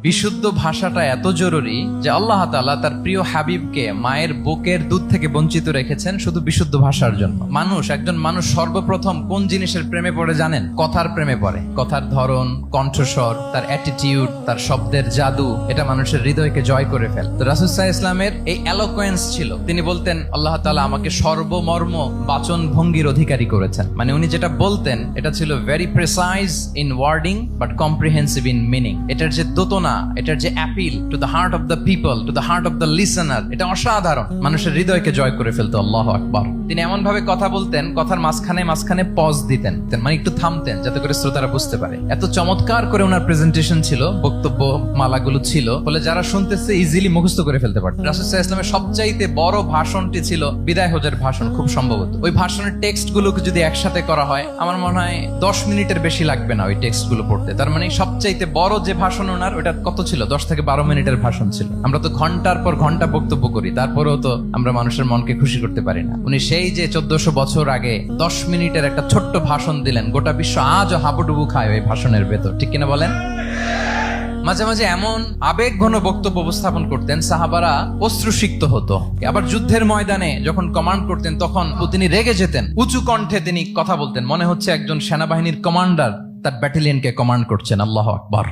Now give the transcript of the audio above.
বিশুদ্ধ ভাষাটা এত জরুরি যে আল্লাহ তাআলা তার প্রিয় হাবিবকে মায়ের বুকের দুধ থেকে বঞ্চিত রেখেছেন শুধু বিশুদ্ধ ভাষার জন্য। একজন মানুষ সর্বপ্রথম কোন জিনিসের প্রেমে পড়ে জানেন? কথার প্রেমে পড়ে। কথার ধরন, কণ্ঠস্বর, তার অ্যাটিটিউড, তার শব্দের জাদু, এটা মানুষের হৃদয়কে জয় করে ফেলে। তো রাসূল সাল্লাল্লাহু আলাইহি ওয়াসাল্লামের এই এলোকোয়েন্স ছিল। তিনি বলতেন আল্লাহ তাআলা আমাকে সর্বমর্ম বাচন ভঙ্গির অধিকারী করেছেন। মানে উনি যেটা বলতেন এটা ছিল very precise in wording but comprehensive in meaning. এটার যে দোতনা, এটার যে appeal to the heart of the people, to the heart of the listener, এটা অসাধারণ। মানুষের হৃদয়কে জয় করে ফেলতো। আল্লাহু আকবার। তিনি এমন ভাবে কথা বলতেন, কথার মাঝখানে পজ দিতেন, মানে একটু থামতেন যাতে করে শ্রোতারা বুঝতে পারে। এত চমৎকার করে ওনার প্রেজেন্টেশন ছিল, বক্তব্য মালাগুলো ছিল, ফলে যারা শুনতেছে ইজিলি মুখস্থ করে ফেলতে পারত। রাসূল সাল্লাল্লাহু আলাইহি ওয়াসাল্লামের সবচাইতে বড় ভাষণটি ছিল বিদায় হজের ভাষণ, খুব সম্ভবত। ওই ভাষণের টেক্সট গুলোকে যদি একসাথে করা হয়, আমার মনে হয় 10 মিনিটের বেশি লাগবে না ওই টেক্সট গুলো পড়তে। তার মানে সবচাইতে বড় যে ভাষণ ওনার, ওটা কত ছিল? 10 থেকে 12 মিনিটের ভাষণ ছিল। আমরা তো ঘন্টার পর ঘন্টা বক্তব্য করি, তারপরেও তো আমরা মানুষের মনকে খুশি করতে পারি না। উনি সেই যে 1400 বছর আগে 10 মিনিটের একটা ছোট্ট ভাষণ দিলেন, গোটা বিশ্ব আজও হাবুডুবু খায় ওই ভাষণের ভেতর, ঠিক কিনা বলেন? মাঝে মাঝে এমন আবেগ ঘন বক্তব্য উপস্থাপন করতেন, সাহাবারা অশ্রুসিক্ত হতো। আবার যুদ্ধের ময়দানে যখন কমান্ড করতেন, তখন তিনি রেগে যেতেন। উঁচু কণ্ঠে তিনি কথা বলতেন, মনে হচ্ছে একজন সেনাবাহিনীর কমান্ডার তার ব্যাটালিয়নকে কমান্ড করছেন। আল্লাহু আকবার।